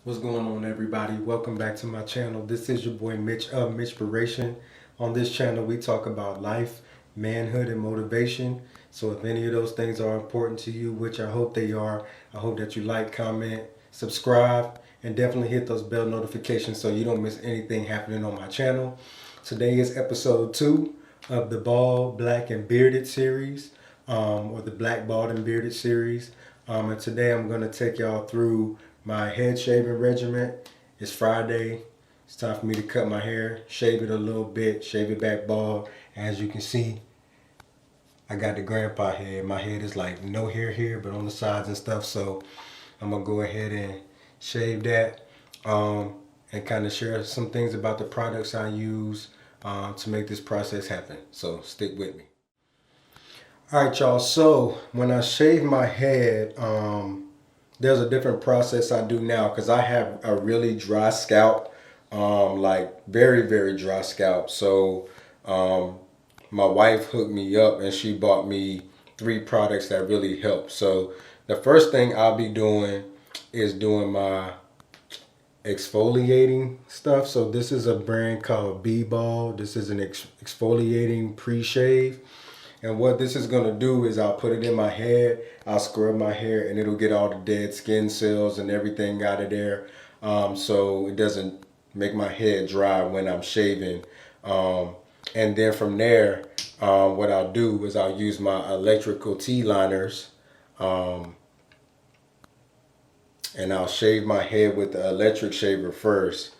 What's going on, everybody? Welcome back to my channel. This is your boy Mitch of Mitchspiration. On this channel we talk about life, manhood, and motivation. So if any of those things are important to you, which I hope they are, I hope that you like, comment, subscribe, and definitely hit those bell notifications so you don't miss anything happening on my channel. Today is episode 2 of the Bald, Black, and Bearded series, or the Black, Bald, and Bearded series. And today I'm going to take y'all through my head shaving regimen. It's Friday. It's time for me to cut my hair, shave it a little bit, shave it back bald. As you can see, I got the grandpa head. My head is like no hair here, but on the sides and stuff. So I'm gonna go ahead and shave that, and kind of share some things about the products I use to make this process happen. So stick with me. All right, y'all. So when I shave my head, there's a different process I do now because I have a really dry scalp, like very dry scalp. So my wife hooked me up and she bought me 3 products that really help. So the first thing I'll be doing is doing my exfoliating stuff. So this is a brand called B-Ball. This is an exfoliating pre-shave. And what this is going to do is I'll put it in my head, I'll scrub my hair, and it'll get all the dead skin cells and everything out of there, so it doesn't make my head dry when I'm shaving. And then from there, what I'll do is I'll use my electrical T-liners, and I'll shave my head with the electric shaver first.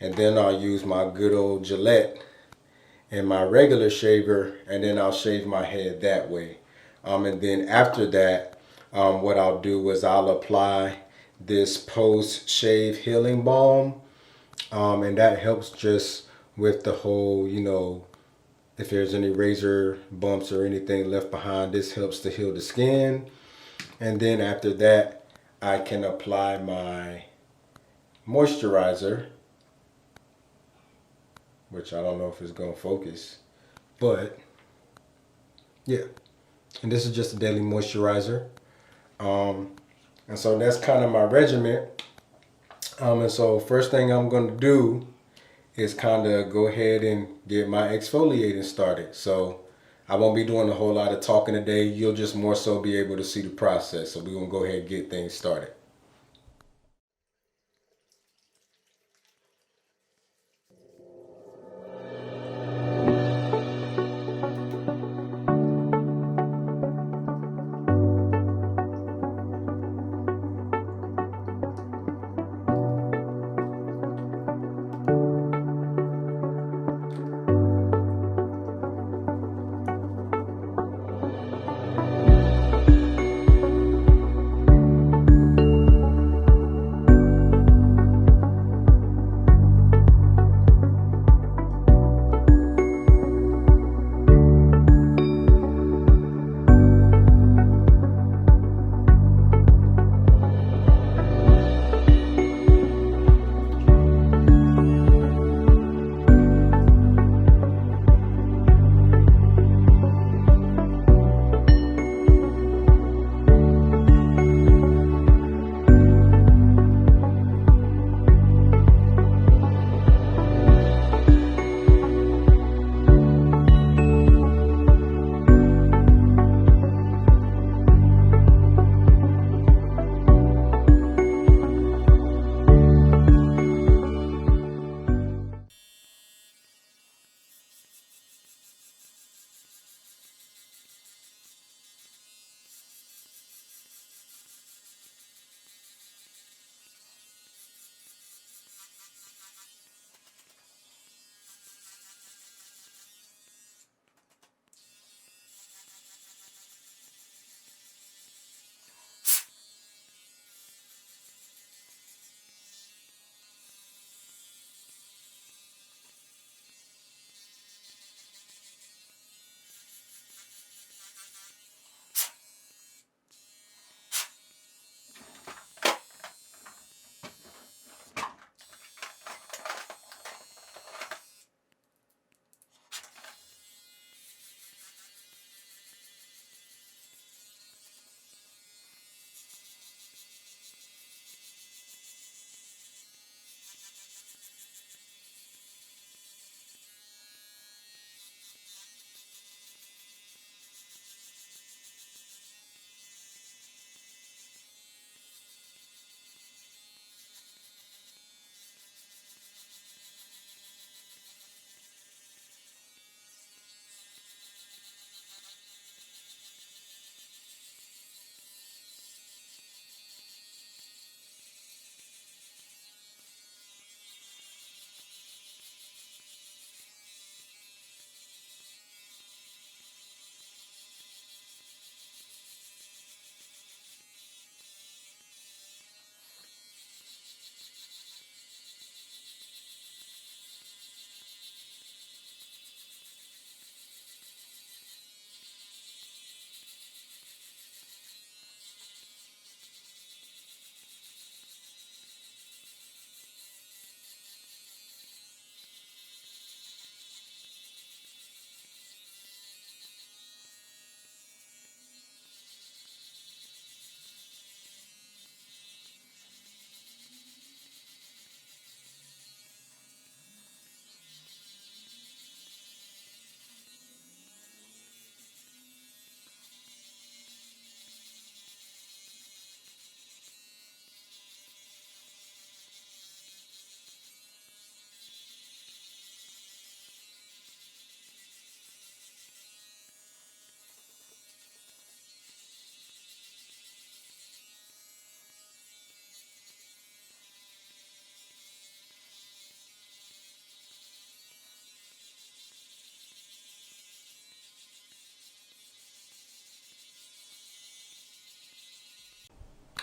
And then I'll use my good old Gillette and my regular shaver, and then I'll shave my head that way. And then after that, what I'll do is I'll apply this post-shave healing balm, and that helps just with the whole, if there's any razor bumps or anything left behind, this helps to heal the skin. And then after that, I can apply my moisturizer, which I don't know if it's gonna focus, but yeah. And this is just a daily moisturizer. And so that's kind of my regimen. And so first thing I'm gonna do is kind of go ahead and get my exfoliating started. So I won't be doing a whole lot of talking today. You'll just more so be able to see the process. So we're gonna go ahead and get things started.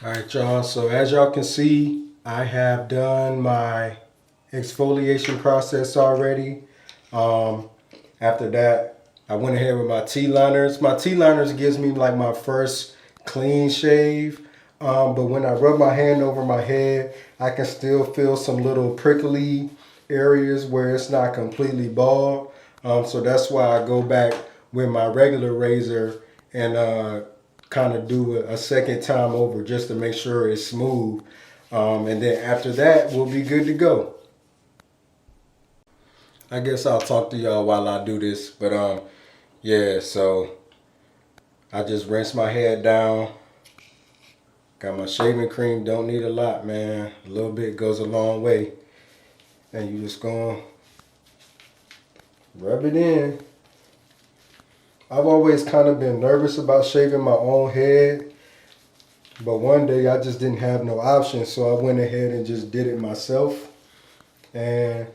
All right, y'all. So as y'all can see, I have done my exfoliation process already. After that, I went ahead with my T-liners. My T-liners gives me like my first clean shave. But when I rub my hand over my head, I can still feel some little prickly areas where it's not completely bald. So that's why I go back with my regular razor and kind of do a second time over just to make sure it's smooth. And then after that, we'll be good to go. I guess I'll talk to y'all while I do this. But yeah, so I just rinse my head down. Got my shaving cream, don't need a lot, man. A little bit goes a long way. And you just gonna rub it in. I've always kind of been nervous about shaving my own head, but one day I just didn't have no option, so I went ahead and just did it myself. And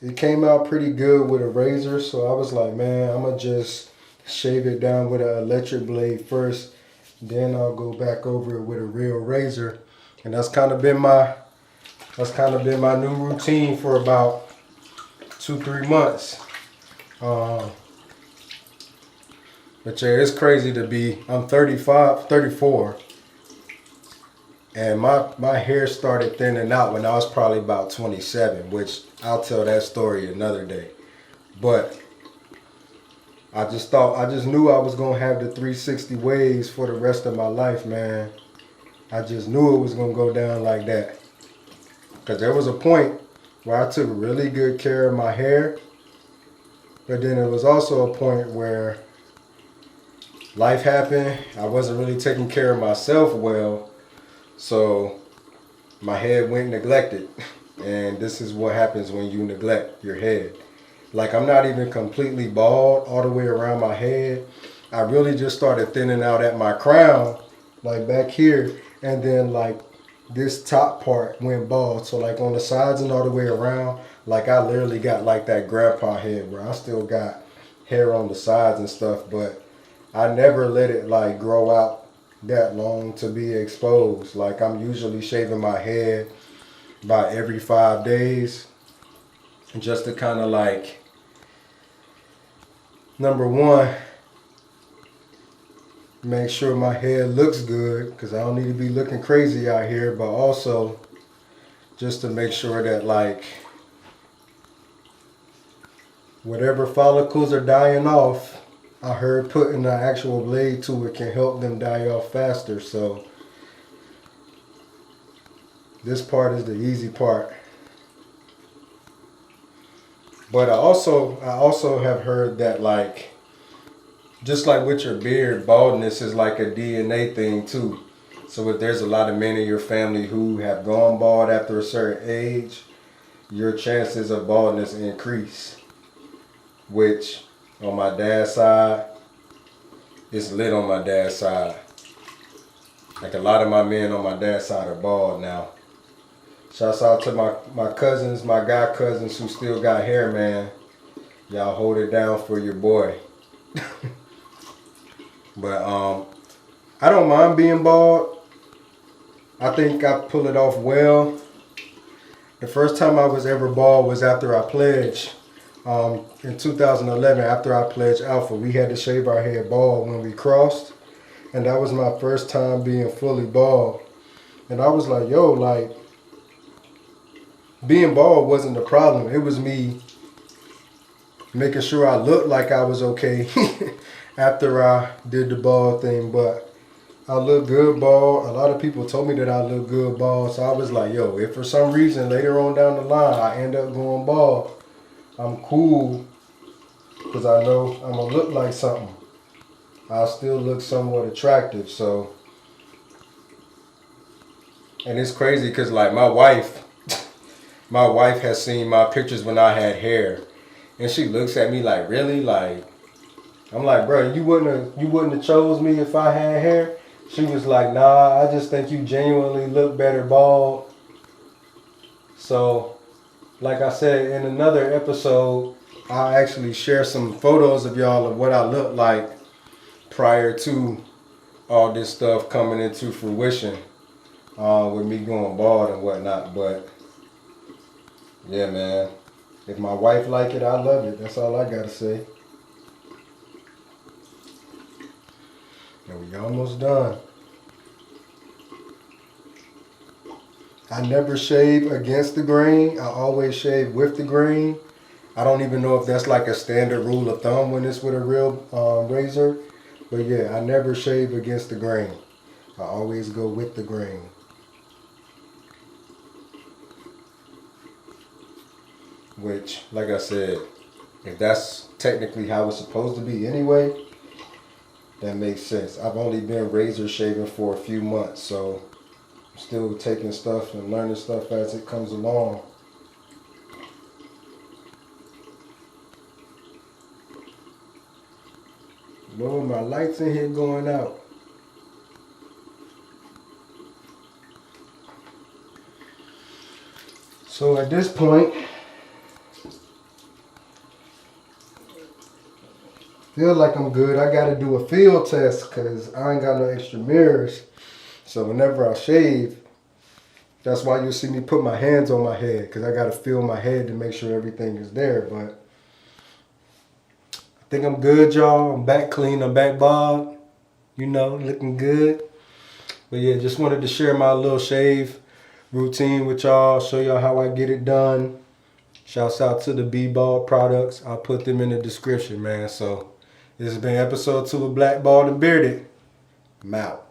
it came out pretty good with a razor, so I was like, man, I'm gonna just shave it down with an electric blade first, then I'll go back over it with a real razor. And that's kind of been my new routine for about 2-3 months. But yeah, it's crazy to be, I'm 34, and my hair started thinning out when I was probably about 27, which I'll tell that story another day. But I just knew I was gonna have the 360 waves for the rest of my life, man. I just knew it was gonna go down like that. Cause there was a point where I took really good care of my hair, but then there was also a point where life happened. I wasn't really taking care of myself well, so my head went neglected. And this is what happens when you neglect your head. Like, I'm not even completely bald all the way around my head. I really just started thinning out at my crown, like back here, and then like this top part went bald. So like on the sides and all the way around, like I literally got like that grandpa head where I still got hair on the sides and stuff, but I never let it like grow out that long to be exposed. Like, I'm usually shaving my head about every 5 days, just to kind of like, number one, make sure my head looks good, because I don't need to be looking crazy out here, but also just to make sure that like whatever follicles are dying off, I heard putting an actual blade to it can help them die off faster. So this part is the easy part. But I also have heard that, like, just like with your beard, baldness is like a DNA thing too. So if there's a lot of men in your family who have gone bald after a certain age, your chances of baldness increase. Which on my dad's side, it's lit on my dad's side. Like, a lot of my men on my dad's side are bald now. Shouts out to my cousins, my guy cousins who still got hair, man. Y'all hold it down for your boy. But I don't mind being bald. I think I pull it off well. The first time I was ever bald was after I pledged. In 2011, after I pledged Alpha, we had to shave our head bald when we crossed. And that was my first time being fully bald. And I was like, yo, like, being bald wasn't the problem. It was me making sure I looked like I was okay after I did the bald thing. But I look good bald. A lot of people told me that I look good bald. So I was like, yo, if for some reason later on down the line I end up going bald, I'm cool, because I know I'm going to look like something. I'll still look somewhat attractive. So, and it's crazy because like my wife has seen my pictures when I had hair, and she looks at me like, really? Like, I'm like, bro, you wouldn't have chose me if I had hair? She was like, nah, I just think you genuinely look better bald. So, like I said in another episode, I'll actually share some photos of y'all of what I look like prior to all this stuff coming into fruition with me going bald and whatnot. But yeah, man, if my wife like it, I love it. That's all I gotta say. And we almost done. I never shave against the grain. I always shave with the grain. I don't even know if that's like a standard rule of thumb when it's with a real razor. But yeah, I never shave against the grain. I always go with the grain. Which, like I said, if that's technically how it's supposed to be anyway, that makes sense. I've only been razor shaving for a few months, so I'm still taking stuff and learning stuff as it comes along. Lord, my lights in here going out. So at this point, feel like I'm good. I got to do a field test because I ain't got no extra mirrors. So whenever I shave, that's why you'll see me put my hands on my head, because I got to feel my head to make sure everything is there. But I think I'm good, y'all. I'm back clean. I'm back bald. You know, looking good. But yeah, just wanted to share my little shave routine with y'all. Show y'all how I get it done. Shouts out to the B-Bald products. I'll put them in the description, man. So this has been episode 2 of Black Bald and Bearded. I'm out.